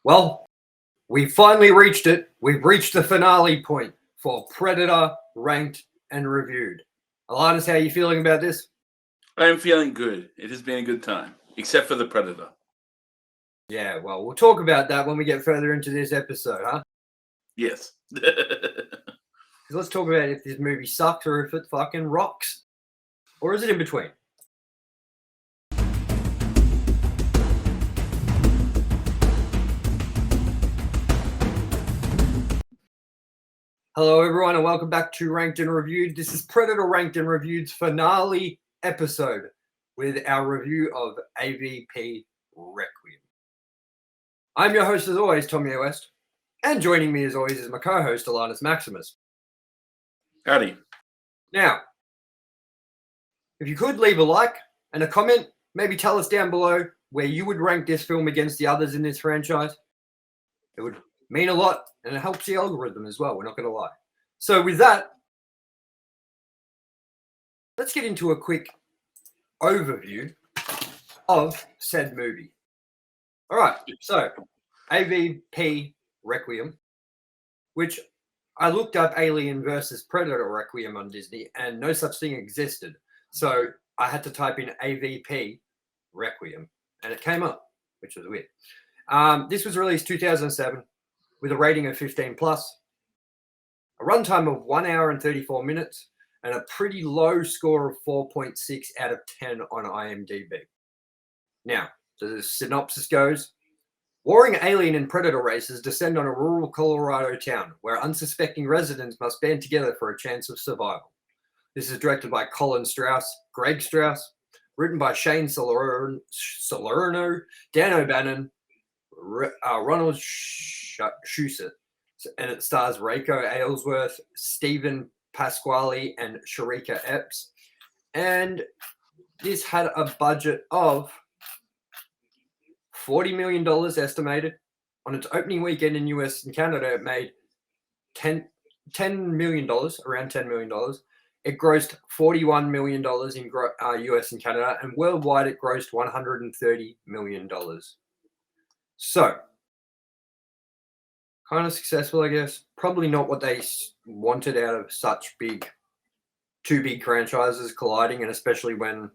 Well, we finally reached it. We've reached the finale point for Predator ranked and reviewed. Alanis, how are you feeling about this? I'm feeling good. It has been a good time, except for the Predator. Yeah, well, we'll talk about that when we get further into this episode, huh? Yes. 'Cause let's talk about if this movie sucks or if it fucking rocks. Or is it in between? Hello, everyone, and welcome back to Ranked and Reviewed. This is Predator Ranked and Reviewed's finale episode with our review of AVP Requiem. I'm your host, as always, TOMYE West, and joining me, as always, is my co-host, ALANNIS MAXIMUS. Howdy. Now, if you could leave a like and a comment, maybe tell us down below where you would rank this film against the others in this franchise. It would mean a lot, and it helps the algorithm as well, we're not going to lie. So with that, let's get into a quick overview of said movie. All right, so AVP Requiem, which I looked up Alien versus Predator Requiem on Disney, and no such thing existed. So I had to type in AVP Requiem, and it came up, which was weird. This was released 2007 with a rating of 15 plus, a runtime of 1 hour and 34 minutes, and a pretty low score of 4.6 out of 10 on IMDb. Now, the synopsis goes: warring alien and predator races descend on a rural Colorado town where unsuspecting residents must band together for a chance of survival. This is directed by Colin Strauss, Greg Strauss, written by Shane Salerno, Dan O'Bannon, Ronald Shusett, and it stars Reiko Aylesworth, Stephen Pasquale, and Sharika Epps. And this had a budget of $40 million estimated. On its opening weekend in US and Canada, it made $10 million, around $10 million. It grossed $41 million in US and Canada, and worldwide it grossed $130 million. So, kind of successful, I guess. Probably not what they wanted out of such two big franchises colliding, and especially when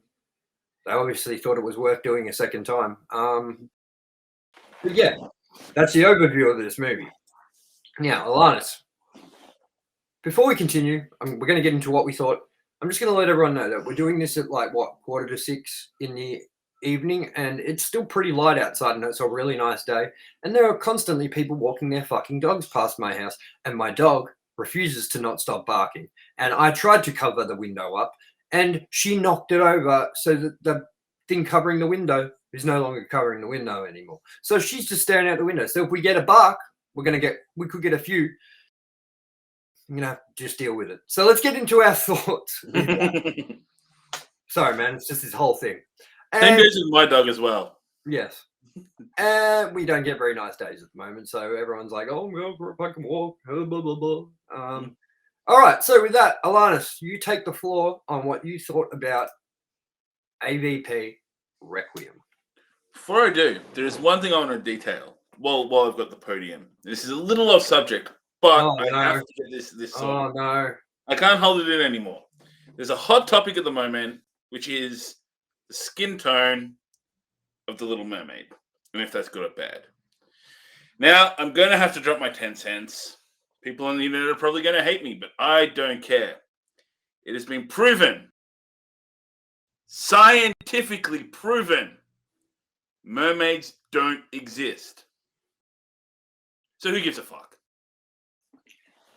they obviously thought it was worth doing a second time. But yeah, that's the overview of this movie. Now, Alanis, before we continue, we're going to get into what we thought. I'm just going to let everyone know that we're doing this at 5:45 in the evening, and it's still pretty light outside, and it's a really nice day. And there are constantly people walking their fucking dogs past my house, and my dog refuses to not stop barking. And I tried to cover the window up, and she knocked it over so that the thing covering the window is no longer covering the window anymore. So she's just staring out the window. So if we get a bark, we could get a few. I'm gonna have to just deal with it. So let's get into our thoughts. Sorry, man, it's just this whole thing. Same goes with my dog as well. Yes. And we don't get very nice days at the moment, so everyone's like, "Oh, I'm going for a fucking walk." Blah blah blah. All right. So with that, Alanis, you take the floor on what you thought about AVP Requiem. Before I do, there is one thing I want to detail. While I've got the podium, this is a little off subject, but I have to get this sorted. Oh no! I can't hold it in anymore. There's a hot topic at the moment, which is the skin tone of the Little Mermaid, and if that's good or bad. Now, I'm going to have to drop my 10 cents. People on the internet are probably going to hate me, but I don't care. It has been proven, scientifically proven, mermaids don't exist. So who gives a fuck?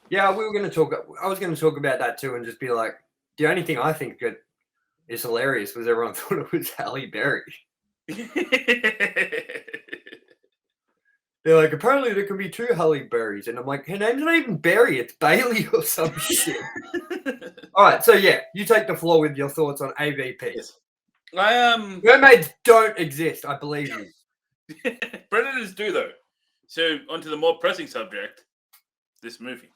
Yeah, I was going to talk about that too, and just be like, the only thing I think that is hilarious was everyone thought it was Halle Berry. They're like, apparently there can be two Halle Berrys, and I'm like, her name's not even Berry, it's Bailey or some shit. All right, so yeah, you take the floor with your thoughts on AVP. Yes. Mermaids don't exist, I believe you. Predators do, though. So, onto the more pressing subject, this movie.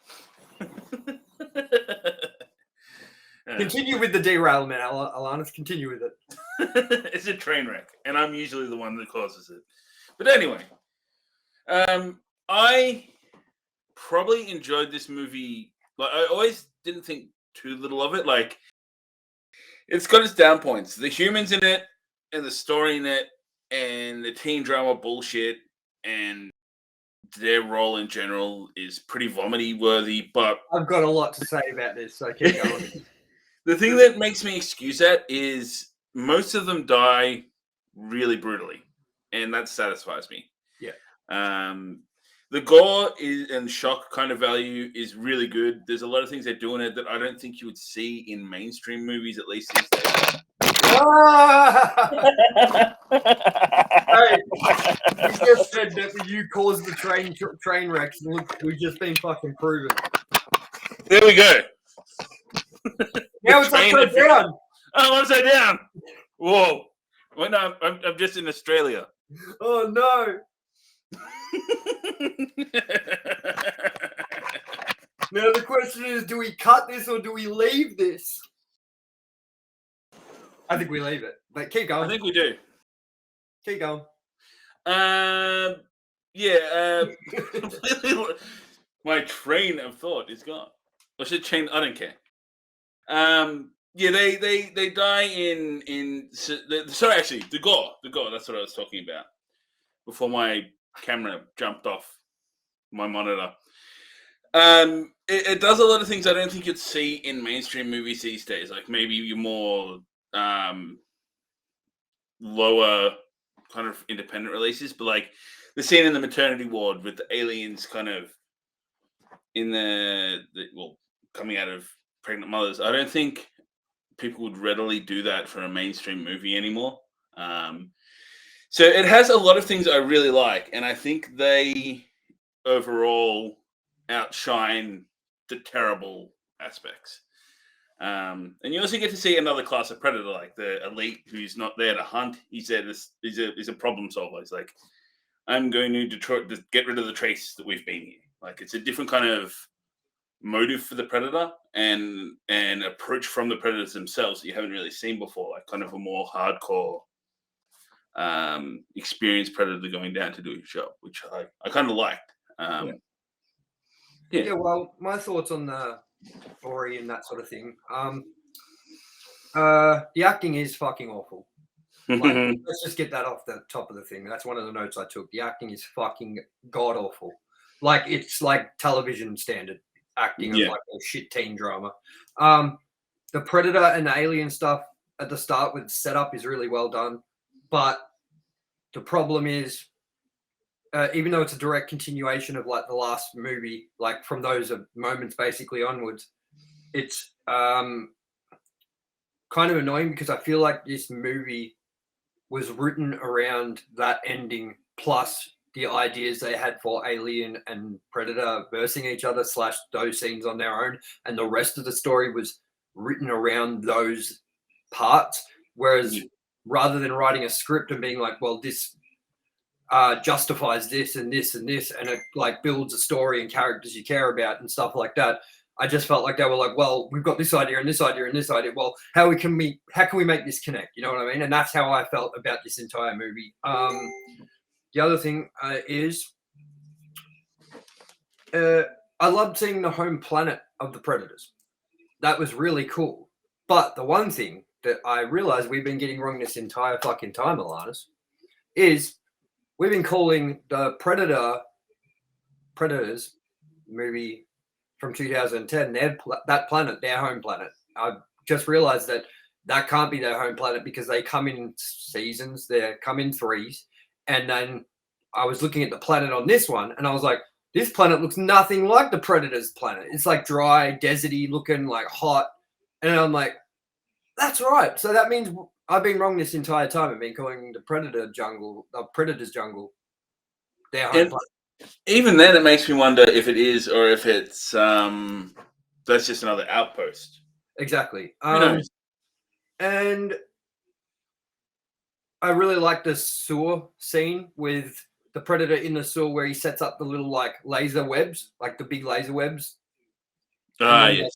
Continue with the derailment, Alanis. Continue with it. It's a train wreck, and I'm usually the one that causes it. But anyway, I probably enjoyed this movie. Like, I always didn't think too little of it. Like, it's got its down points. The humans in it, and the story in it, and the teen drama bullshit, and their role in general is pretty vomity worthy. But I've got a lot to say about this, so keep going. the thing that makes me excuse that is most of them die really brutally, and that satisfies me. Yeah. The gore is and shock kind of value is really good. There's a lot of things they do in it that I don't think you would see in mainstream movies, at least these days. Ah! Hey, you just said that you caused the train wrecks, and look, we've just been fucking proven. There we go. Now it's upside down. Oh, upside down. Whoa. Well, no, I'm just in Australia. Oh no. Now the question is, do we cut this or do we leave this? I think we leave it. But keep going. I think we do. Keep going. Yeah. My train of thought is gone. I should change. I don't care. Yeah, they die in. Sorry, actually, the gore. That's what I was talking about before my camera jumped off my monitor. It does a lot of things I don't think you'd see in mainstream movies these days. Like maybe your more lower kind of independent releases, but like the scene in the maternity ward with the aliens kind of in the coming out of pregnant mothers. I don't think people would readily do that for a mainstream movie anymore. So it has a lot of things I really like, and I think they overall outshine the terrible aspects. And you also get to see another class of predator, like the elite, who's not there to hunt. He's there. He's a problem solver. He's like, I'm going to get rid of the trace that we've been here. Like, it's a different kind of motive for the predator and approach from the predators themselves that you haven't really seen before. Like, kind of a more hardcore, experienced predator going down to do his job, which I kind of liked. Yeah. Well, my thoughts on the story and that sort of thing. The acting is fucking awful. Like, let's just get that off the top of the thing. That's one of the notes I took. The acting is fucking god awful. Like, it's like television standard acting of like a shit teen drama. The predator and the alien stuff at the start with setup is really well done, but the problem is, even though it's a direct continuation of like the last movie, like from those moments basically onwards, it's kind of annoying because I feel like this movie was written around that ending plus the ideas they had for Alien and Predator versing each other / those scenes on their own, and the rest of the story was written around those parts. Whereas rather than writing a script and being like, well, this justifies this and this and this, and it like builds a story and characters you care about and stuff like that, I just felt like they were like, well, we've got this idea and this idea and this idea. Well, how can we make this connect? You know what I mean? And that's how I felt about this entire movie. The other thing is I loved seeing the home planet of the Predators. That was really cool. But the one thing that I realized we've been getting wrong this entire fucking time, ALANNIS, is we've been calling the Predators movie from 2010 that planet their home planet. I just realized that can't be their home planet because they come in seasons. They come in threes. And then I was looking at the planet on this one, and I was like, this planet looks nothing like the Predator's planet. It's like dry, deserty looking, like hot. And I'm like, that's right. So that means I've been wrong this entire time. I've been calling the Predator's jungle their home planet. Even then, it makes me wonder if it is or if it's that's just another outpost. Exactly. Who knows? And I really like the sewer scene with the Predator in the sewer where he sets up the little like laser webs, like the big laser webs. Yes.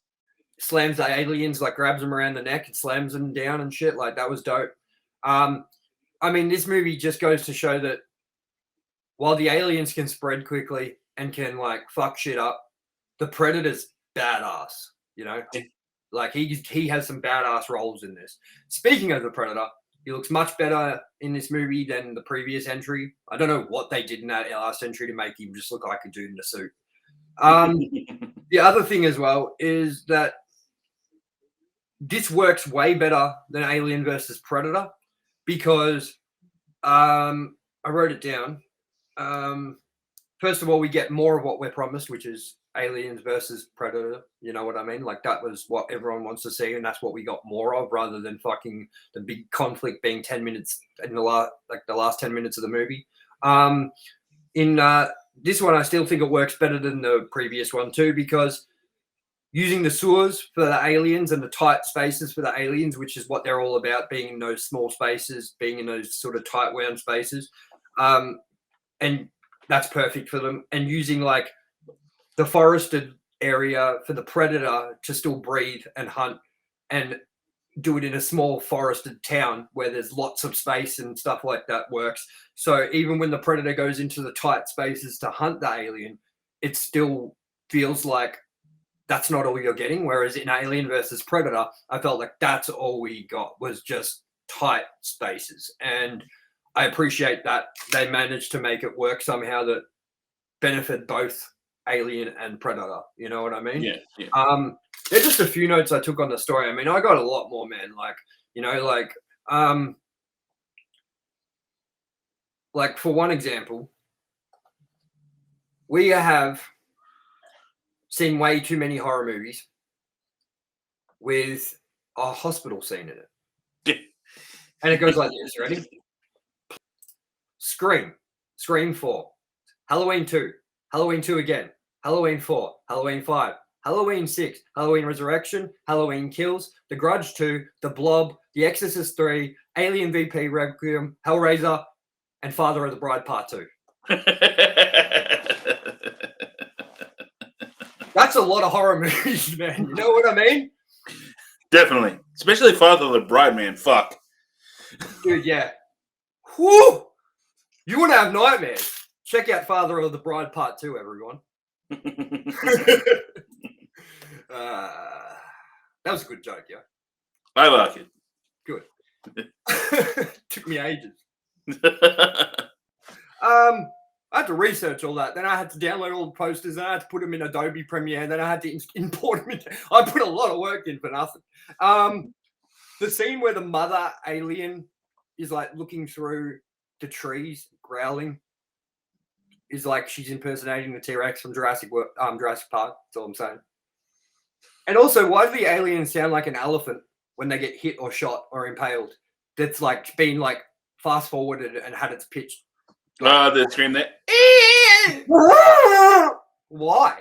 Slams the aliens, like grabs them around the neck and slams them down and shit. Like, that was dope. I mean, this movie just goes to show that while the aliens can spread quickly and can like fuck shit up, the Predator's badass. You know, like he has some badass roles in this. Speaking of the Predator, he looks much better in this movie than the previous entry. I don't know what they did in that last entry to make him just look like a dude in a suit. The other thing as well is that this works way better than Alien versus Predator because I wrote it down. First of all, we get more of what we're promised, which is Aliens versus Predator. You know what I mean? Like that was what everyone wants to see, and that's what we got more of, rather than fucking the big conflict being 10 minutes in the last 10 minutes of the movie. In this one, I still think it works better than the previous one too, because using the sewers for the aliens and the tight spaces for the aliens, which is what they're all about, being in those small spaces, being in those sort of tight wound spaces, and that's perfect for them. And using like the forested area for the Predator to still breathe and hunt and do it in a small forested town where there's lots of space and stuff like that works. So even when the Predator goes into the tight spaces to hunt the alien, it still feels like that's not all you're getting. Whereas in Alien versus Predator, I felt like that's all we got was just tight spaces. And I appreciate that they managed to make it work somehow that benefit both Alien and Predator. You know what I mean? Yeah. There's just a few notes I took on the story. I mean, I got a lot more, man. Like for one example, we have seen way too many horror movies with a hospital scene in it. Yeah. And it goes like this, ready? Scream 4, Halloween 2, Halloween 2 again, Halloween 4, Halloween 5, Halloween 6, Halloween Resurrection, Halloween Kills, The Grudge 2, The Blob, The Exorcist 3, Alien VP Requiem, Hellraiser, and Father of the Bride Part 2. That's a lot of horror movies, man. You know what I mean? Definitely. Especially Father of the Bride, man. Fuck. Dude, yeah. Whew! You want to have nightmares? Check out Father of the Bride Part 2, everyone. That was a good joke, yeah. I like it. Good. Took me ages. I had to research all that. Then I had to download all the posters. Then I had to put them in Adobe Premiere. Then I had to import them. I put a lot of work in for nothing. The scene where the mother alien is like looking through the trees, growling, is like she's impersonating the T-Rex from Jurassic Park. That's all I'm saying. And also, why do the aliens sound like an elephant when they get hit or shot or impaled? That's like been like fast forwarded and had its pitch. The scream there. Why?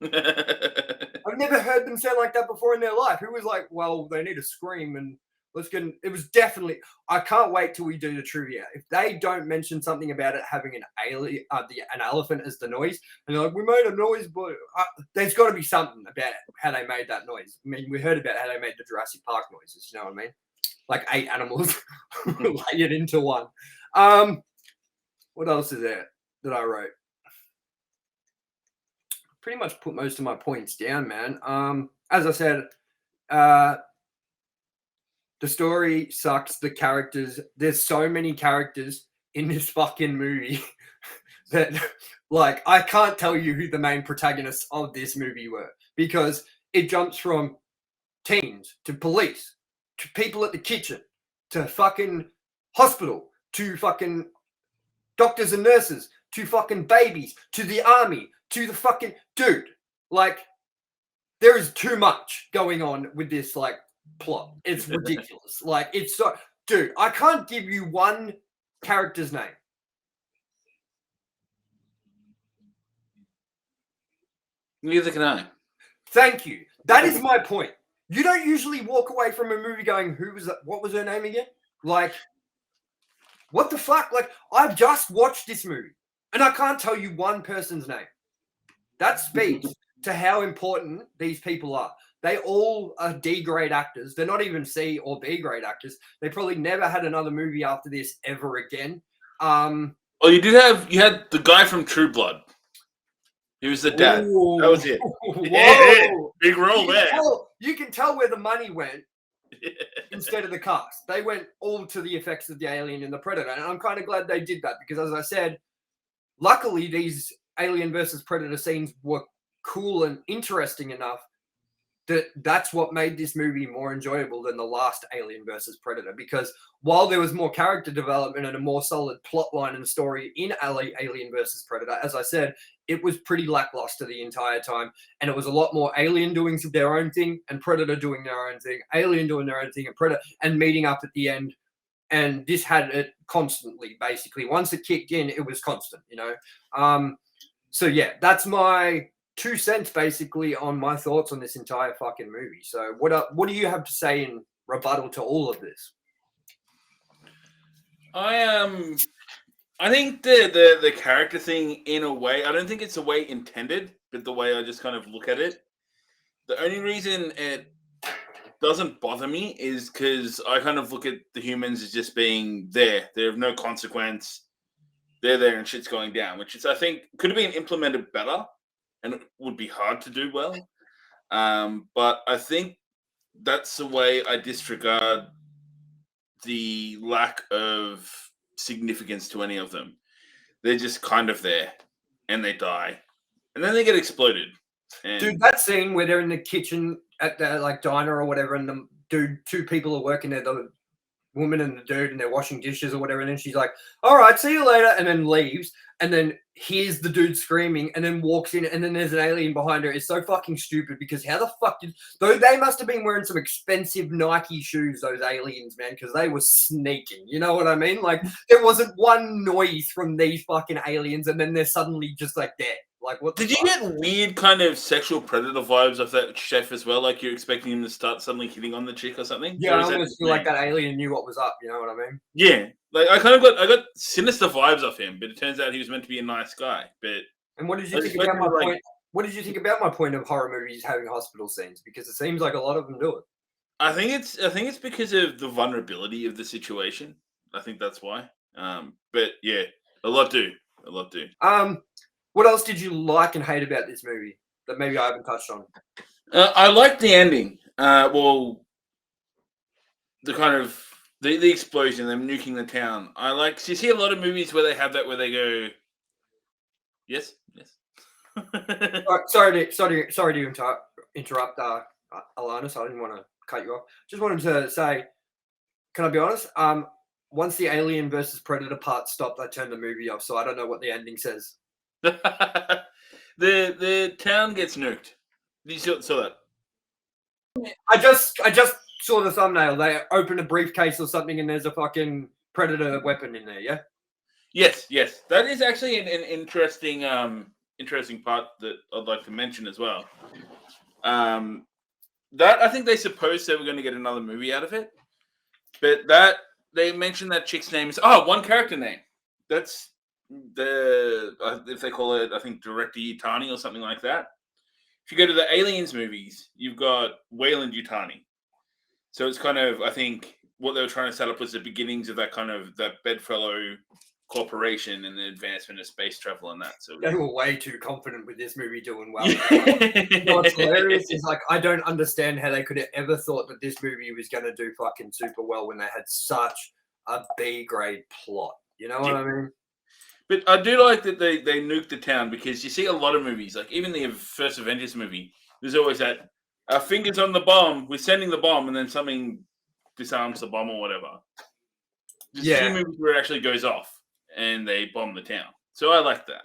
I've never heard them sound like that before in their life. Who was like, well, they need to scream and let's get. It was definitely. I can't wait till we do the trivia. If they don't mention something about it having an alien, an elephant as the noise, and they're like, we made a noise, but there's got to be something about how they made that noise. I mean, we heard about how they made the Jurassic Park noises. You know what I mean? Like 8 animals layered into one. What else is there that I wrote? Pretty much put most of my points down, man. As I said, the story sucks. The characters, there's so many characters in this fucking movie that, like, I can't tell you who the main protagonists of this movie were because it jumps from teens to police to people at the kitchen to fucking hospital to fucking doctors and nurses to fucking babies to the army to the fucking dude. Like, there is too much going on with this, like, plot. It's ridiculous. Like, it's so, dude, I can't give you one character's name. Neither can I. Thank you. That is my point. You don't usually walk away from a movie going, who was that? What was her name again? Like, what the fuck? Like, I've just watched this movie and I can't tell you one person's name. That speaks to how important these people are. They all are D-grade actors. They're not even C or B-grade actors. They probably never had another movie after this ever again. Oh, you had the guy from True Blood. He was the dad. Ooh. That was it. Whoa. Yeah, big role You there. you can tell where the money went instead of the cast. They went all to the effects of the Alien and the Predator. And I'm kind of glad they did that because, as I said, luckily these Alien versus Predator scenes were cool and interesting enough that's what made this movie more enjoyable than the last Alien versus Predator. Because while there was more character development and a more solid plot line and story in Alien versus Predator, as I said, it was pretty lackluster the entire time. And it was a lot more Alien doing their own thing and Predator doing their own thing, Alien doing their own thing, and Predator and meeting up at the end. And this had it constantly, basically. Once it kicked in, it was constant, So yeah, that's my 2 cents basically on my thoughts on this entire fucking movie. So what do you have to say in rebuttal to all of this? I think the character thing, in a way, I don't think it's the way intended, but the way I just kind of look at it. The only reason it doesn't bother me is because I kind of look at the humans as just being there. They have no consequence. They're there and shit's going down, which is, I think, could have been implemented better and it would be hard to do well. But I think that's the way I disregard the lack of significance to any of them. They're just kind of there and they die. And then they get exploded. And Dude, that scene where they're in the kitchen at the diner or whatever, and the two people are working there, the woman and the dude, and they're washing dishes or whatever, and then she's like, all right, see you later, and then leaves, and then hears the dude screaming, and then walks in, and then there's an alien behind her. It's so fucking stupid because how the fuck though they must have been wearing some expensive Nike shoes, those aliens, man, because they were sneaking. You know what I mean? Like, there wasn't one noise from these fucking aliens, and then they're suddenly just like dead. Like, what? Did you get weird kind of sexual predator vibes of that chef as well? Like you're expecting him to start suddenly hitting on the chick or something? Yeah, or I almost feel like that alien knew what was up. You know what I mean? Yeah, like I got sinister vibes of him, but it turns out he was meant to be a nice guy. But and what did you think about my point? What did you think about my point of horror movies having hospital scenes? Because it seems like a lot of them do it. I think it's because of the vulnerability of the situation. I think that's why. But yeah, a lot do. What else did you like and hate about this movie that maybe I haven't touched on? I liked the ending. Well, the kind of the explosion, them nuking the town. I like. So you see a lot of movies where they have that, where they go, yes. Sorry to interrupt, ALANNIS. I didn't want to cut you off. Just wanted to say, can I be honest? Once the Alien versus Predator part stopped, I turned the movie off, so I don't know what the ending says. The town gets nuked. Did you saw that? I just saw the thumbnail. They open a briefcase or something, and there's a fucking Predator weapon in there. Yeah. Yes. That is actually an interesting part that I'd like to mention as well. That I think they supposed they were going to get another movie out of it, but that they mentioned that chick's name is one character name. That's if they call it, I think, Director Yutani or something like that. If you go to the Aliens movies, you've got Weyland Yutani. So it's kind of, I think, what they were trying to set up was the beginnings of that kind of that bedfellow corporation and the advancement of space travel and that. So they were way too confident with this movie doing well. You know what's hilarious is I don't understand how they could have ever thought that this movie was going to do fucking super well when they had such a B grade plot. You know what I mean? But I do like that they nuked the town, because you see a lot of movies, like even the first Avengers movie, there's always that, our fingers on the bomb, we're sending the bomb, and then something disarms the bomb or whatever. There's a few movies where it actually goes off and they bomb the town. So I like that.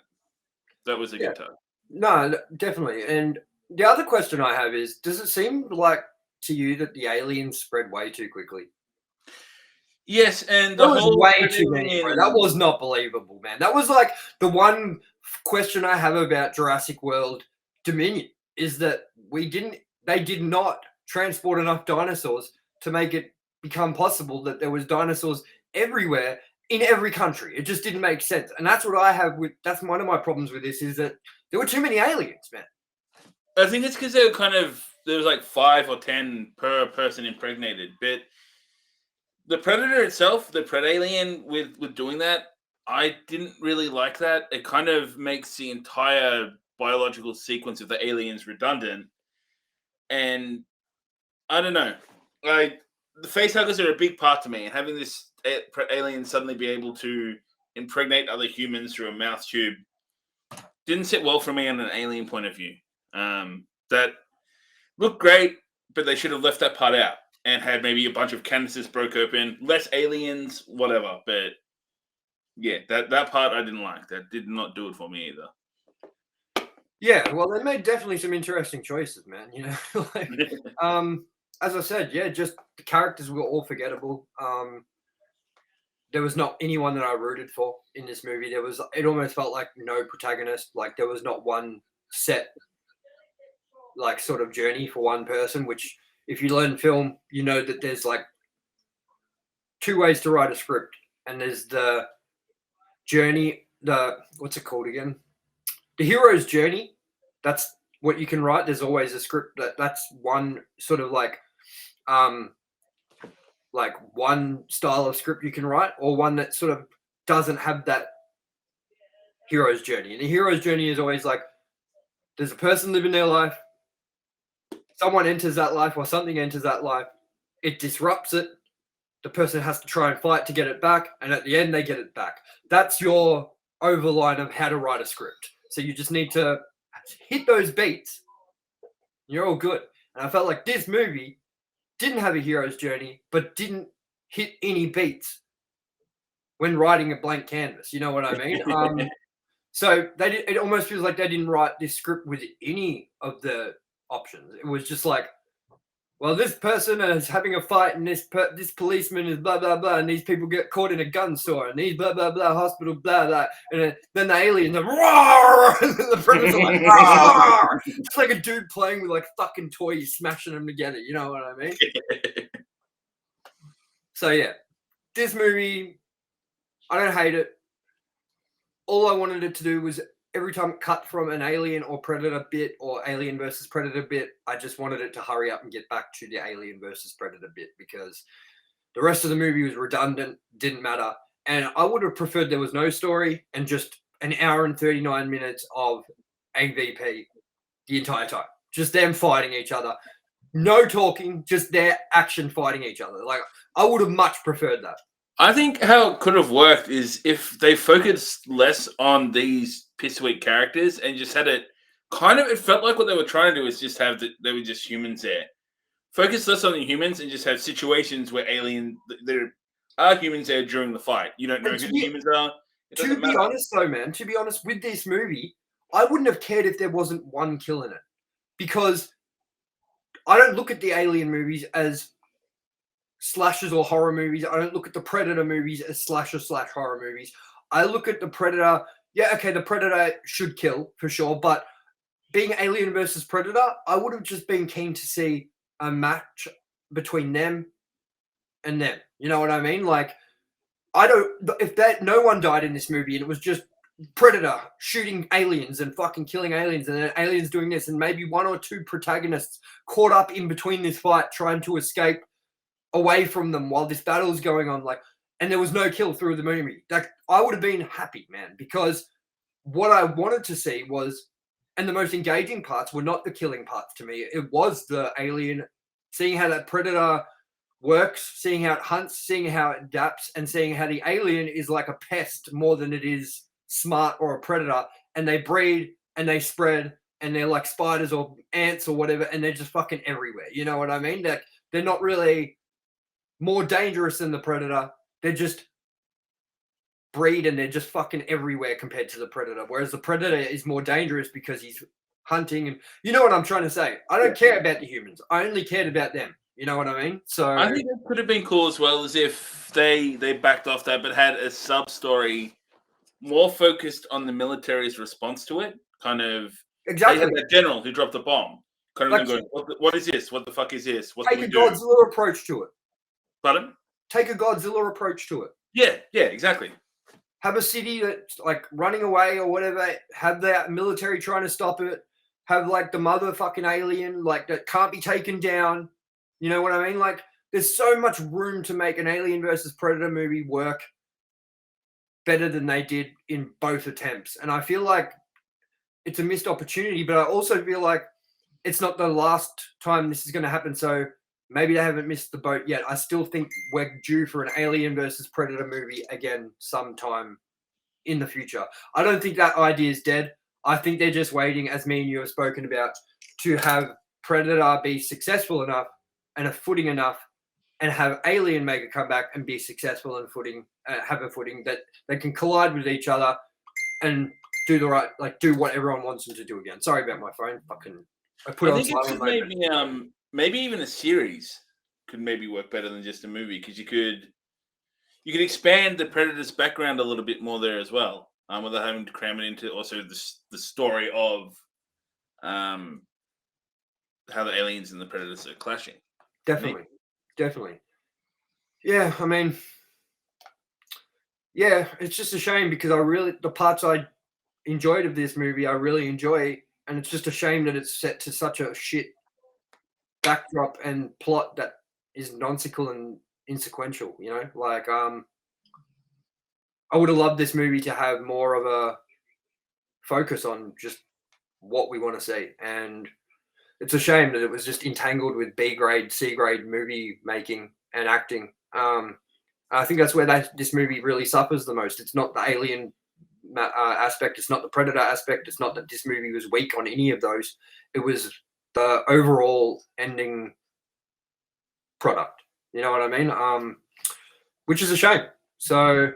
That was a good time. No, definitely. And the other question I have is, does it seem like to you that the aliens spread way too quickly? Yes, and that was way too many. Bro. That was not believable, man. That was like the one question I have about Jurassic World Dominion is that they did not transport enough dinosaurs to make it become possible that there was dinosaurs everywhere in every country. It just didn't make sense. And that's what I have that's one of my problems with this, is that there were too many aliens, man. I think it's because they were there was like 5 or 10 per person impregnated, but the Predator itself, the Predalien, with doing that, I didn't really like that. It kind of makes the entire biological sequence of the aliens redundant, and I don't know. Like the facehuggers are a big part to me, and having this alien suddenly be able to impregnate other humans through a mouth tube didn't sit well for me on an alien point of view. That looked great, but they should have left that part out and had maybe a bunch of canvases broke open, less aliens, whatever. But yeah, that part I didn't like. That did not do it for me either. Yeah, well, they made definitely some interesting choices, man. You know, like, as I said, yeah, just the characters were all forgettable. There was not anyone that I rooted for in this movie. It almost felt like no protagonist. Like there was not one set, like sort of journey for one person. Which, if you learn film, you know that there's like two ways to write a script, and there's the journey. The what's it called again? The hero's journey. That's what you can write. There's always a script that's one sort of like one style of script you can write, or one that sort of doesn't have that hero's journey. And the hero's journey is always like there's a person living their life, someone enters that life or something enters that life, it disrupts it, the person has to try and fight to get it back, and at the end they get it back. That's your overline of how to write a script. So you just need to hit those beats, you're all good. And I felt like this movie didn't have a hero's journey, but didn't hit any beats when writing a blank canvas. You know what I mean? So it almost feels like they didn't write this script with any of the options. It was just like, well, this person is having a fight, and this policeman is blah blah blah, and these people get caught in a gun store, and these blah blah blah hospital blah blah, and then the aliens are roar, and the predators are like roar. It's like a dude playing with like fucking toys, smashing them together. You know what I mean? So yeah, this movie, I don't hate it. All I wanted it to do was every time it cut from an alien or predator bit or alien versus predator bit, I just wanted it to hurry up and get back to the alien versus predator bit, because the rest of the movie was redundant, didn't matter. And I would have preferred there was no story and just an hour and 39 minutes of AVP the entire time. Just them fighting each other. No talking, just their action fighting each other. Like, I would have much preferred that. I think how it could have worked is if they focused less on these piss-weak characters and just had it kind of, it felt like what they were trying to do is just have they were just humans there. Focus less on the humans and just have situations where there are humans there during the fight. You don't know who the humans are. To be honest though, man, with this movie, I wouldn't have cared if there wasn't one kill in it, because I don't look at the alien movies as slashers or horror movies. I don't look at the Predator movies as slasher/horror movies. I look at the Predator. Yeah, okay, the Predator should kill for sure, but being Alien versus Predator, I would have just been keen to see a match between them and them. You know what I mean? Like, no one died in this movie and it was just Predator shooting aliens and fucking killing aliens, and then aliens doing this, and maybe one or two protagonists caught up in between this fight trying to escape away from them while this battle is going on, like, and there was no kill through the movie. Like, I would have been happy, man, because what I wanted to see was, and the most engaging parts were not the killing parts to me. It was the alien, seeing how that predator works, seeing how it hunts, seeing how it adapts, and seeing how the alien is like a pest more than it is smart or a predator, and they breed and they spread, and they're like spiders or ants or whatever, and they're just fucking everywhere. You know what I mean? They're not really more dangerous than the predator. They're just breed and they're just fucking everywhere compared to the predator. Whereas the predator is more dangerous because he's hunting, and you know what I'm trying to say. I don't care about the humans. I only cared about them. You know what I mean? So I think it could have been cool as well as if they backed off that, but had a sub story more focused on the military's response to it. Kind of exactly. They had that general who dropped the bomb. Kind of going, what is this? What the fuck is this? What take a Godzilla approach to it. Pardon? Take a Godzilla approach to it. Yeah, exactly. Have a city that's like running away or whatever. Have that military trying to stop it. Have like the motherfucking alien like that can't be taken down. You know what I mean? Like, there's so much room to make an Alien versus Predator movie work. better than they did in both attempts. And I feel like it's a missed opportunity, but I also feel like it's not the last time this is going to happen. So maybe they haven't missed the boat yet. I still think we're due for an Alien versus Predator movie again sometime in the future. I don't think that idea is dead. I think they're just waiting, as me and you have spoken about, to have Predator be successful enough and a footing enough, and have Alien make a comeback and be successful and have a footing that they can collide with each other and do the right, like do what everyone wants them to do again. Sorry about my phone. I put I on think it silent could mode. maybe even a series could maybe work better than just a movie, because you could expand the Predator's background a little bit more there as well, without having to cram it into also the story of how the aliens and the Predators are clashing. Definitely. Yeah, I mean, yeah, it's just a shame because the parts I enjoyed of this movie, I really enjoy, and it's just a shame that it's set to such a shit backdrop and plot that is nonsensical and insequential. Like I would have loved this movie to have more of a focus on just what we want to see, and it's a shame that it was just entangled with B grade, C grade movie making and acting. I think that's where this movie really suffers the most. It's not the alien aspect. It's not the Predator aspect. It's not that this movie was weak on any of those. It was the overall ending product. You know what I mean? Which is a shame. So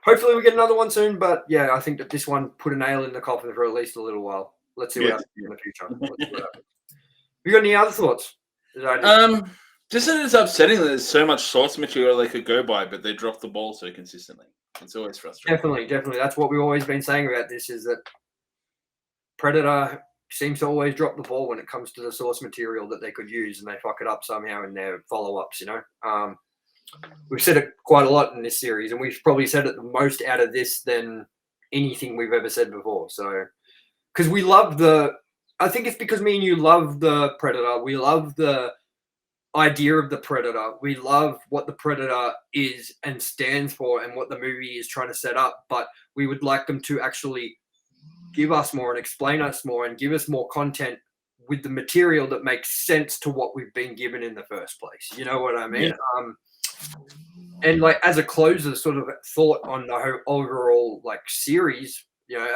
hopefully we get another one soon. But yeah, I think that this one put a nail in the coffin for at least a little while. Let's see what happens in the future. You got any other thoughts? Just that it's upsetting that there's so much source material they could go by, but they drop the ball so consistently. It's always frustrating. Definitely. That's what we've always been saying about this, is that Predator seems to always drop the ball when it comes to the source material that they could use, and they fuck it up somehow in their follow-ups, We've said it quite a lot in this series, and we've probably said it the most out of this than anything we've ever said before. So, because we love I think it's because me and you love the Predator. We love the idea of the Predator. We love what the Predator is and stands for and what the movie is trying to set up, but we would like them to actually give us more and explain us more and give us more content with the material that makes sense to what we've been given in the first place. You know what I mean? Yeah. And like as a closer sort of thought on the overall like series,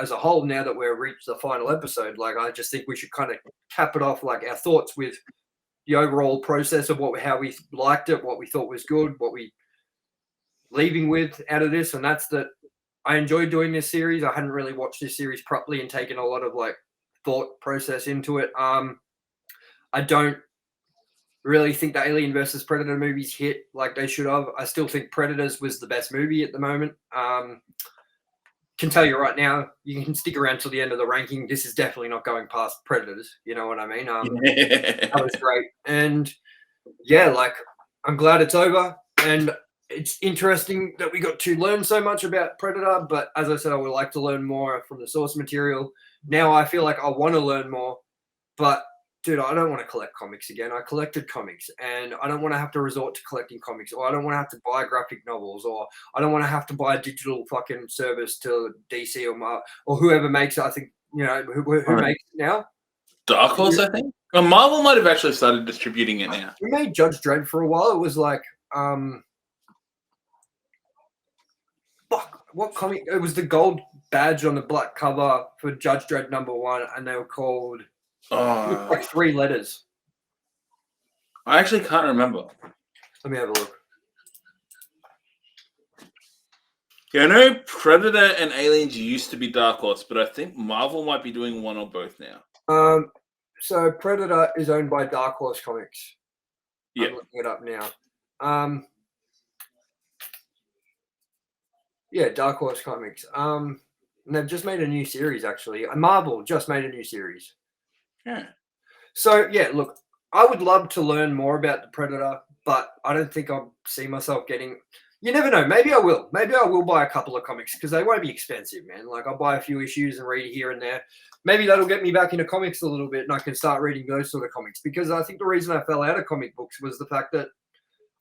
as a whole, now that we've reached the final episode, like I just think we should kind of cap it off, like our thoughts with the overall process of how we liked it, what we thought was good, what we leaving with out of this. And that's that I enjoyed doing this series. I hadn't really watched this series properly and taken a lot of like thought process into it. I don't really think the Alien versus Predator movies hit like they should have. I still think Predators was the best movie at the moment. Can tell you right now, you can stick around till the end of the ranking. This is definitely not going past Predators. You know what I mean? That was great. And yeah, like I'm glad it's over. And it's interesting that we got to learn so much about Predator. But as I said, I would like to learn more from the source material. Now I feel like I want to learn more. But dude, I don't want to collect comics again. I collected comics, and I don't want to have to resort to collecting comics, or I don't want to have to buy graphic novels, or I don't want to have to buy a digital fucking service to DC or whoever makes it. I think, who makes it now? Dark Horse, I think. Well, Marvel might have actually started distributing it now. We made Judge Dredd for a while. It was like, fuck, what comic? It was the gold badge on the black cover for Judge Dredd #1, and they were called like 3 letters. I actually can't remember. Let me have a look. Yeah, I know Predator and Aliens used to be Dark Horse, but I think Marvel might be doing one or both now. So Predator is owned by Dark Horse Comics. Yeah. I'm looking it up now. Yeah, Dark Horse Comics. And they've just made a new series, actually. Marvel just made a new series. Yeah. So, yeah, look, I would love to learn more about the Predator, but I don't think I'll see myself getting... You never know. Maybe I will. Maybe I will buy a couple of comics because they won't be expensive, man. Like, I'll buy a few issues and read here and there. Maybe that'll get me back into comics a little bit and I can start reading those sort of comics, because I think the reason I fell out of comic books was the fact that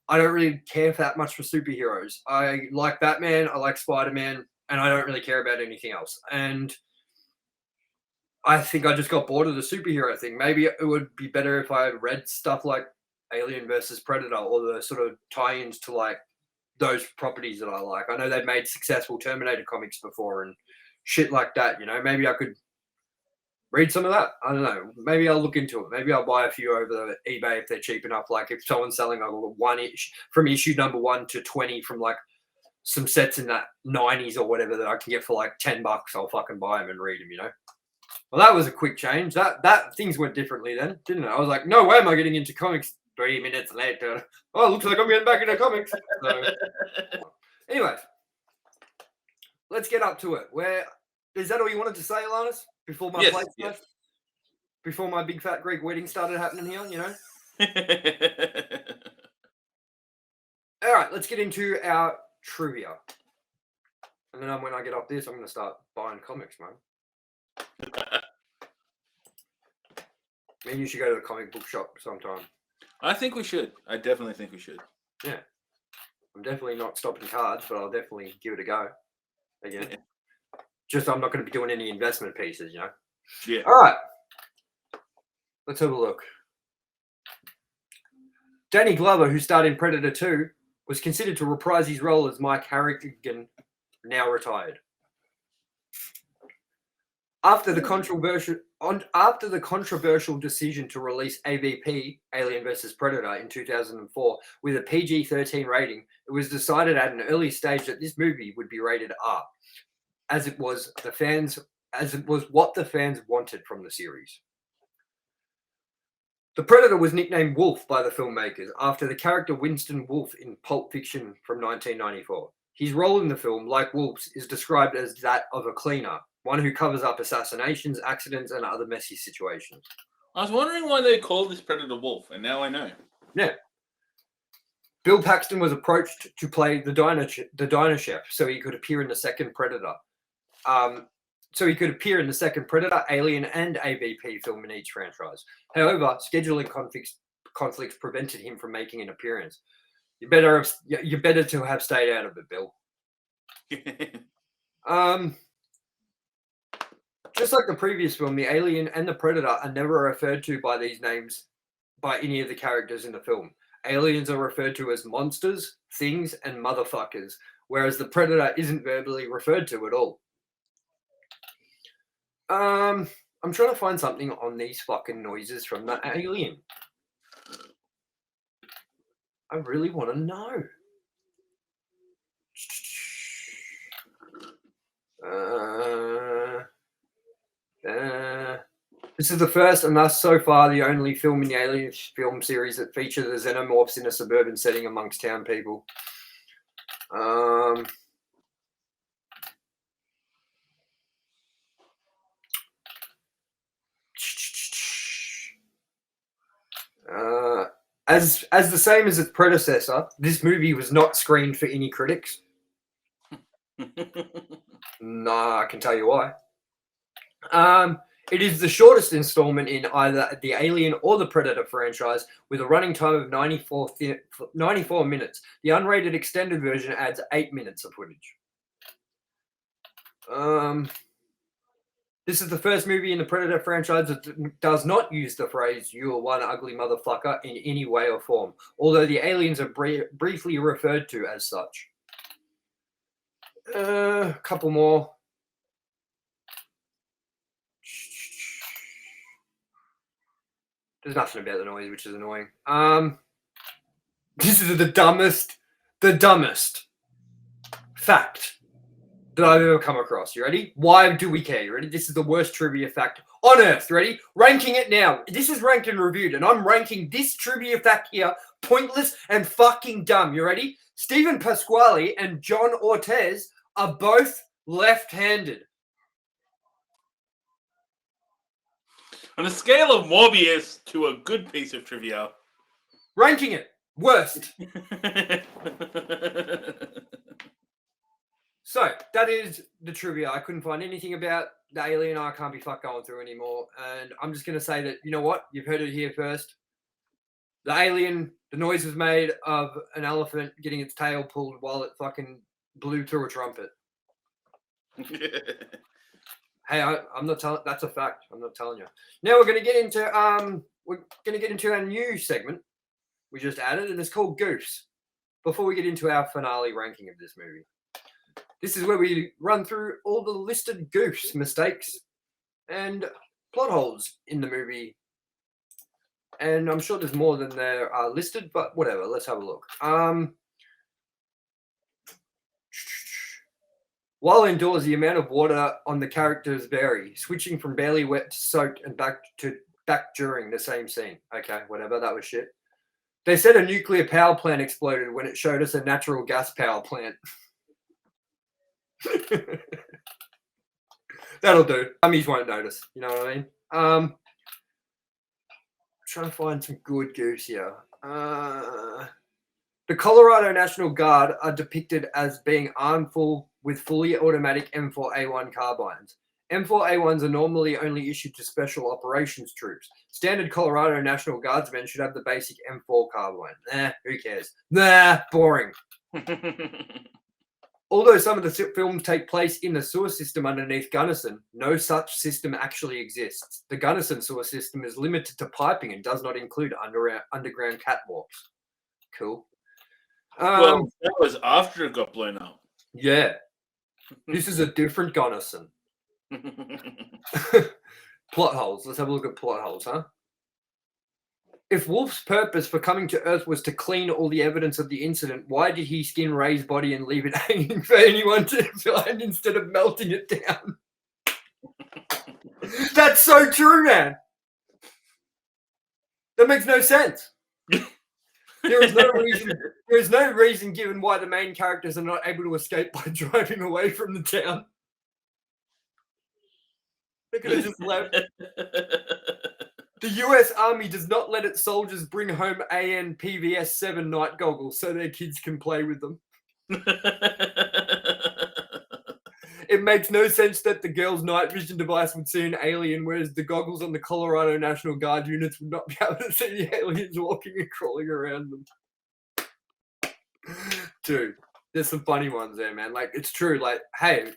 I don't really care that much for superheroes. I like Batman, I like Spider-Man, and I don't really care about anything else. And I think I just got bored of the superhero thing. Maybe it would be better if I had read stuff like Alien versus Predator or the sort of tie-ins to like those properties that I like. I know they've made successful Terminator comics before and shit like that. Maybe I could read some of that. I don't know. Maybe I'll look into it. Maybe I'll buy a few over eBay if they're cheap enough. Like if someone's selling like one from issue number 1 to 20 from like some sets in that 90s or whatever that I can get for like $10, I'll fucking buy them and read them. Well, that was a quick change. That things went differently then, didn't it? I was like, no way am I getting into comics 3 minutes later. Oh, looks like I'm getting back into comics. So, anyways, let's get up to it. Is that all you wanted to say, Alanis? Before my plate stuff? Before my big fat Greek wedding started happening here, All right, let's get into our trivia. And then when I get off this, I'm going to start buying comics, man. Maybe you should go to the comic book shop sometime. I think we should. I definitely think we should. Yeah. I'm definitely not stopping cards, but I'll definitely give it a go again. Just I'm not going to be doing any investment pieces, Yeah. All right. Let's have a look. Danny Glover, who starred in Predator 2, was considered to reprise his role as Mike Harrigan, now retired. After the controversial decision to release AVP, Alien vs. Predator, in 2004 with a PG-13 rating, it was decided at an early stage that this movie would be rated R, as it was what the fans wanted from the series. The Predator was nicknamed Wolf by the filmmakers after the character Winston Wolfe in Pulp Fiction from 1994. His role in the film, like Wolf's, is described as that of a cleaner, one who covers up assassinations, accidents, and other messy situations. I was wondering why they called this Predator Wolf, and now I know. Yeah. Bill Paxton was approached to play the diner chef, so he could appear in the second Predator. Alien, and AVP film in each franchise. However, scheduling conflicts prevented him from making an appearance. You better to have stayed out of it, Bill. Just like the previous film, the Alien and the Predator are never referred to by these names by any of the characters in the film. Aliens are referred to as monsters, things, and motherfuckers, whereas the Predator isn't verbally referred to at all. I'm trying to find something on these fucking noises from the Alien. I really want to know. This is the first and thus so far the only film in the Alien film series that features the xenomorphs in a suburban setting amongst town people. As the same as its predecessor, this movie was not screened for any critics. Nah, I can tell you why. It is the shortest installment in either the Alien or the Predator franchise, with a running time of 94 minutes. The unrated extended version adds 8 minutes of footage. This is the first movie in the Predator franchise that does not use the phrase "you are one ugly motherfucker" in any way or form, although the aliens are briefly referred to as such. A couple more. There's nothing about the noise, which is annoying. This is the dumbest fact that I've ever come across. You ready? Why do we care? You ready? This is the worst trivia fact on earth. Ready? Ranking it now. This is ranked and reviewed, and I'm ranking this trivia fact here pointless and fucking dumb. You ready? Stephen Pasquale and John Ortez are both left-handed. On a scale of Morbius to a good piece of trivia. Ranking it. Worst. So, that is the trivia. I couldn't find anything about the Alien. I can't be fucked going through anymore. And I'm just going to say that, you know what? You've heard it here first. The alien, the noise was made of an elephant getting its tail pulled while it fucking blew through a trumpet. Hey, I'm not telling. That's a fact. I'm not telling you. Now we're gonna get into our new segment we just added, and it's called Goofs. Before we get into our finale ranking of this movie, this is where we run through all the listed goofs, mistakes, and plot holes in the movie. And I'm sure there's more than there are listed, but whatever. Let's have a look. While indoors, the amount of water on the characters vary, switching from barely wet to soaked and back during the same scene. Okay, whatever. That was shit. They said a nuclear power plant exploded when it showed us a natural gas power plant. That'll do. Dummies won't notice. You know what I mean? Trying to find some good goofs here. The Colorado National Guard are depicted as being armed with fully automatic M4A1 carbines. M4A1s are normally only issued to special operations troops. Standard Colorado National Guardsmen should have the basic M4 carbine. Who cares? Boring. Although some of the films take place in the sewer system underneath Gunnison, no such system actually exists. The Gunnison sewer system is limited to piping and does not include underground catwalks. Cool. Well, that was after it got blown up. Yeah. This is a different Gunnison. Plot holes. Let's have a look at plot holes, huh? If Wolf's purpose for coming to Earth was to clean all the evidence of the incident, why did he skin Ray's body and leave it hanging for anyone to find instead of melting it down? That's so true, man. That makes no sense. There is no reason given why the main characters are not able to escape by driving away from the town. They could have just left. The US Army does not let its soldiers bring home AN/PVS 7 night goggles so their kids can play with them. It makes no sense that the girl's night vision device would see an alien, whereas the goggles on the Colorado National Guard units would not be able to see the aliens walking and crawling around them. Dude, there's some funny ones there, man. Like, it's true. Like, hey,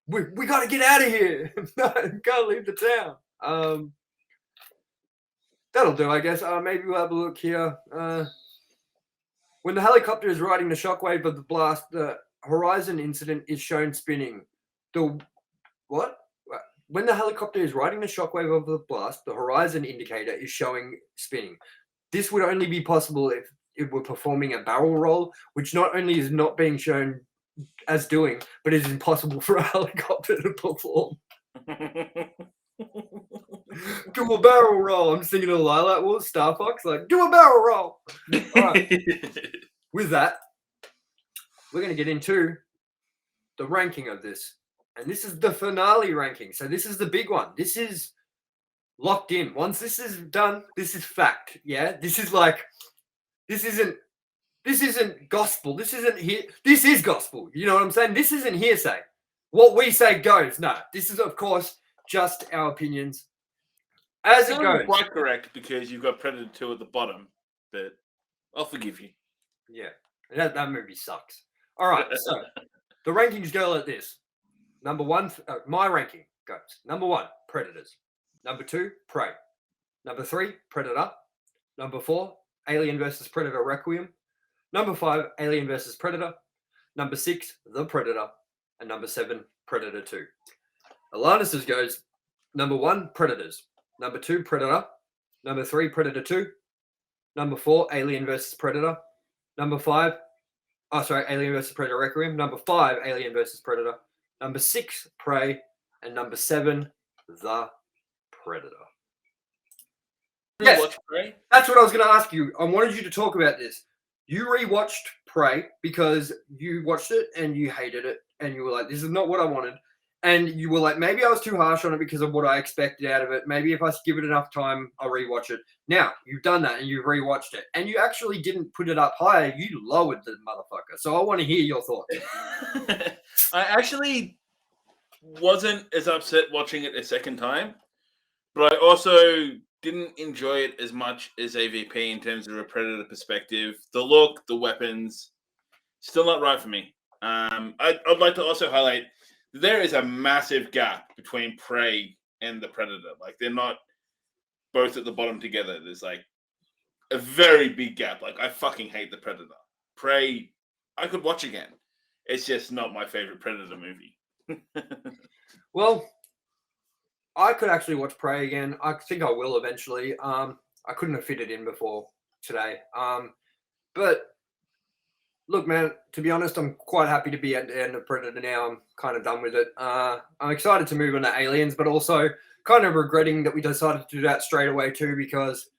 we got to get out of here. No, can't leave the town. That'll do, I guess. Maybe we'll have a look here. When the helicopter is riding the shockwave of the blast, the horizon incident is shown spinning. What? When the helicopter is riding the shockwave of the blast, the horizon indicator is showing spinning. This would only be possible if it were performing a barrel roll, which not only is not being shown as doing, but it is impossible for a helicopter to perform. Do a barrel roll. I'm singing a Lilac Wolf, Star Fox, like, do a barrel roll. All right. With that, we're going to get into the ranking of this. And this is the finale ranking. So this is the big one. This is locked in. Once this is done, this is fact. Yeah. This is like, this isn't gospel. This is gospel. You know what I'm saying? This isn't hearsay. What we say goes. No, this is, of course, just our opinions. As it goes. Quite correct, because you've got Predator 2 at the bottom, but I'll forgive you. Yeah. That movie sucks. All right. So the rankings go like this. Number one, my ranking goes. Number 1, Predators. Number 2, Prey. Number 3, Predator. Number 4, Alien vs. Predator Requiem. Number 5, Alien vs. Predator. Number 6, The Predator. And number 7, Predator 2. ALANNIS goes number 1, Predators. Number 2, Predator. Number 3, Predator 2. Number 4, Alien vs. Predator. Number 5, Alien vs. Predator Requiem. Number 5, Alien vs. Predator. Number 6, Prey. And number 7, The Predator. Yes, Prey? That's what I was going to ask you. I wanted you to talk about this. You rewatched Prey because you watched it and you hated it. And you were like, this is not what I wanted. And you were like, maybe I was too harsh on it because of what I expected out of it. Maybe if I give it enough time, I'll rewatch it. Now, you've done that and you've rewatched it. And you actually didn't put it up higher. You lowered the motherfucker. So I want to hear your thoughts. I actually wasn't as upset watching it a second time. But I also didn't enjoy it as much as AVP in terms of a Predator perspective. The look, the weapons, still not right for me. I'd like to also highlight there is a massive gap between Prey and the Predator. Like, they're not both at the bottom together. There's like a very big gap. Like, I fucking hate the Predator. Prey, I could watch again. It's just not my favorite Predator movie. Well, I could actually watch Prey again. I think I will eventually. I couldn't have fit it in before today. But look, man, to be honest, I'm quite happy to be at the end of Predator now. I'm kind of done with it. I'm excited to move on to Aliens, but also kind of regretting that we decided to do that straight away too, because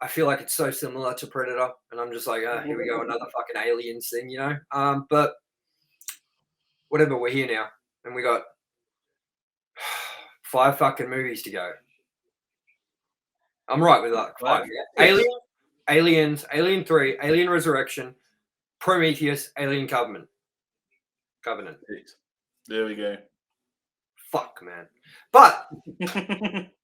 I feel like it's so similar to Predator, and I'm just like, here we go, another fucking Aliens thing, you know? But whatever, we're here now, and we got 5 fucking movies to go. I'm right with that. 5. Yeah. Aliens, Alien 3, Alien Resurrection, Prometheus, Alien Covenant. There we go. Fuck, man. But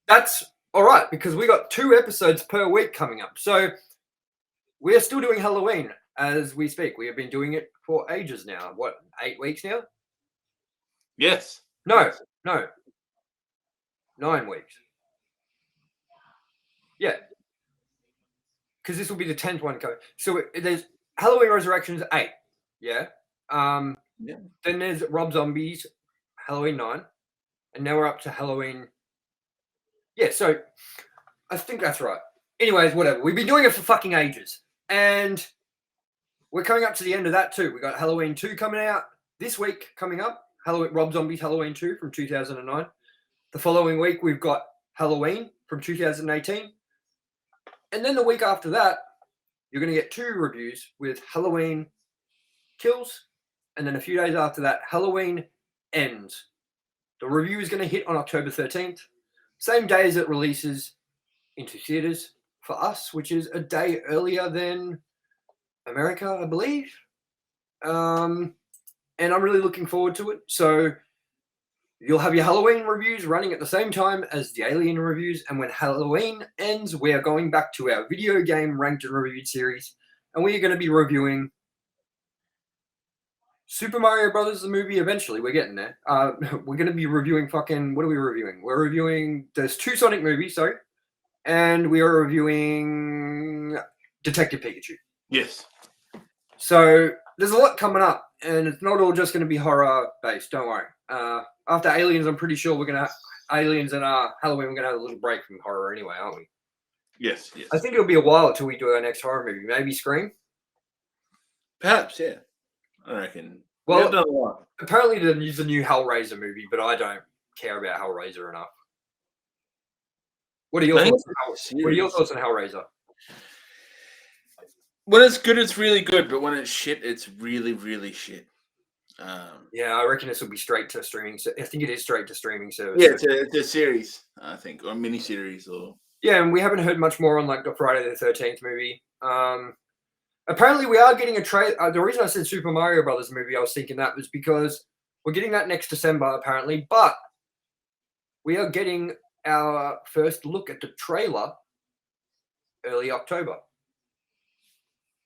that's all right, because we got 2 episodes per week coming up. So we are still doing Halloween as we speak. We have been doing it for ages now. What, 8 weeks now? Yes. No. 9 weeks. Yeah. Because this will be the 10th one. So there's Halloween Resurrections 8. Yeah. Yeah. Then there's Rob Zombie's Halloween 9. And now we're up to Halloween. Yeah, so I think that's right. Anyways, whatever. We've been doing it for fucking ages. And we're coming up to the end of that too. We got Halloween 2 coming out this week coming up. Rob Zombie's Halloween 2 from 2009. The following week, we've got Halloween from 2018. And then the week after that, you're going to get 2 reviews with Halloween Kills. And then a few days after that, Halloween Ends. The review is going to hit on October 13th. Same day as it releases into theaters for us, which is a day earlier than America, I believe. And I'm really looking forward to it. So you'll have your Halloween reviews running at the same time as the Alien reviews. And when Halloween ends, we are going back to our video game ranked and reviewed series. And we are going to be reviewing Super Mario Brothers, the movie. Eventually, we're getting there. We're going to be reviewing fucking... What are we reviewing? We're reviewing... There's 2 Sonic movies, sorry. And we are reviewing Detective Pikachu. Yes. So there's a lot coming up. And it's not all just going to be horror-based. Don't worry. After Aliens, I'm pretty sure we're going to... Aliens and Halloween, we're going to have a little break from horror anyway, aren't we? Yes. I think it'll be a while until we do our next horror movie. Maybe Scream? Perhaps, yeah. I reckon. Well, apparently there's a new Hellraiser movie, but I don't care about Hellraiser enough. What are your thoughts on Hellraiser? When it's good, it's really good, but when it's shit, it's really, really shit. Yeah, I reckon this will be straight to streaming. I think it is straight to streaming service. Yeah, it's a series, I think, or a mini-series. Yeah, and we haven't heard much more on like the Friday the 13th movie. Apparently, we are getting a trailer. The reason I said Super Mario Brothers movie, I was thinking that was because we're getting that next December, apparently. But we are getting our first look at the trailer early October.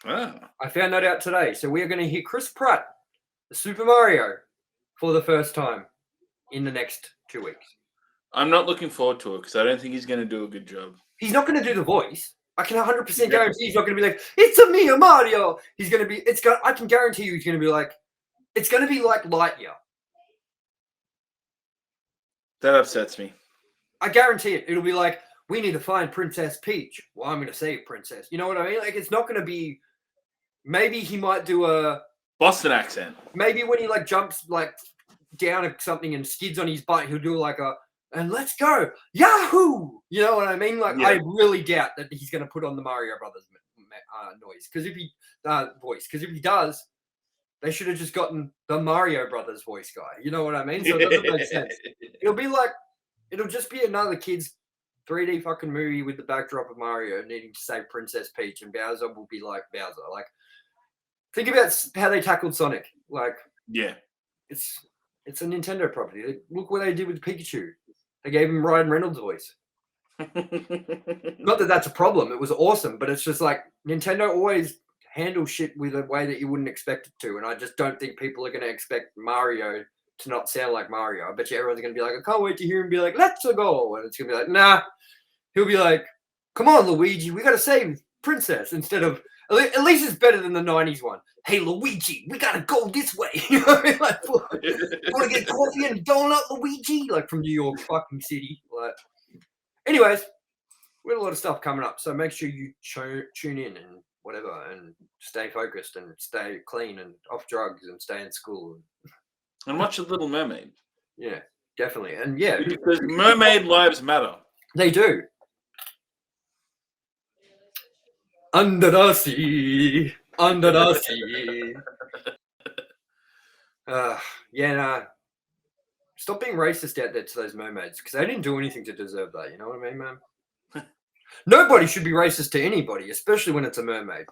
Oh. I found that out today. So we are going to hear Chris Pratt, the Super Mario, for the first time in the next 2 weeks. I'm not looking forward to it because I don't think he's going to do a good job. He's not going to do the voice. I can 100% guarantee he's not going to be like, it's a me, a Mario. He's going to be, I can guarantee you he's going to be like, it's going to be like Lightyear. That upsets me. I guarantee it. It'll be like, we need to find Princess Peach. Well, I'm going to save Princess. You know what I mean? Like, it's not going to be, maybe he might do a Boston accent. Maybe when he like jumps like down or something and skids on his butt, he'll do like a, and let's go, Yahoo! You know what I mean? Like, I really doubt that he's going to put on the Mario Brothers noise. Because if he, voice, because if he does, they should have just gotten the Mario Brothers voice guy. You know what I mean? So it doesn't make sense. It'll be like, it'll just be another kid's 3D fucking movie with the backdrop of Mario needing to save Princess Peach, and Bowser will be like Bowser. Like, think about how they tackled Sonic. Like, yeah, it's a Nintendo property. Look what they did with Pikachu. They gave him Ryan Reynolds' voice. Not that that's a problem. It was awesome, but it's just like Nintendo always handles shit with a way that you wouldn't expect it to. And I just don't think people are going to expect Mario to not sound like Mario. I bet you everyone's going to be like, I can't wait to hear him be like, let's go. And it's going to be like, nah. He'll be like, come on, Luigi, we got to save Princess instead of, at least it's better than the 90s one. Hey, Luigi, we got to go this way. You know what I mean? Like, you want to get coffee and donut, Luigi? Like from New York fucking City. Like, anyways, we have a lot of stuff coming up. So make sure you tune in and whatever and stay focused and stay clean and off drugs and stay in school. And watch The Little Mermaid. Yeah, definitely. And yeah. Because mermaid lives matter. They do. Under the sea. Under the sea. Yeah, nah. Stop being racist out there to those mermaids because they didn't do anything to deserve that. You know what I mean, man? Nobody should be racist to anybody, especially when it's a mermaid.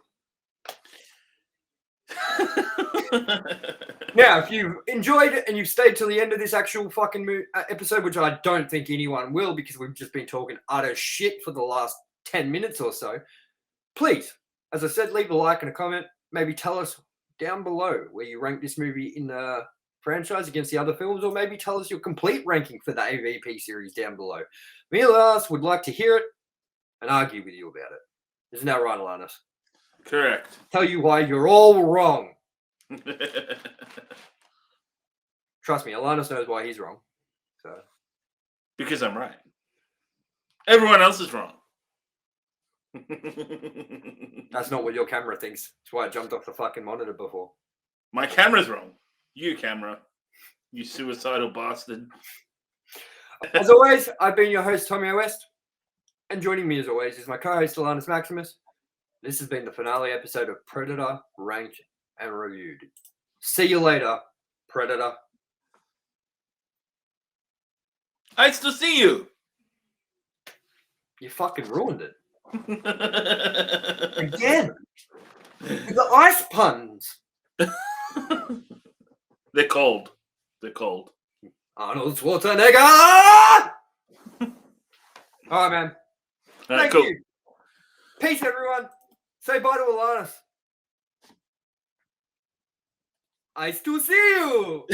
Now, if you enjoyed it and you've stayed till the end of this actual fucking episode, which I don't think anyone will because we've just been talking utter shit for the last 10 minutes or so, please, as I said, leave a like and a comment. Maybe tell us down below where you rank this movie in the franchise against the other films, or maybe tell us your complete ranking for the AVP series down below. Me and Alannis would like to hear it and argue with you about it. Isn't that right, Alannis? Correct. Tell you why you're all wrong. Trust me, Alannis knows why he's wrong. So, because I'm right. Everyone else is wrong. That's not what your camera thinks. That's why I jumped off the fucking monitor before. My camera's wrong. You camera. You suicidal bastard. As always, I've been your host, TOMYE West. And joining me as always is my co-host, ALANNIS Maximus. This has been the finale episode of Predator, Ranked and Reviewed. See you later, Predator. I still see you. You fucking ruined it. Again. The ice puns. They're cold. They're cold. Arnold Schwarzenegger! All right, man. Thank you. Peace, everyone. Say bye to Alannis. I still see you.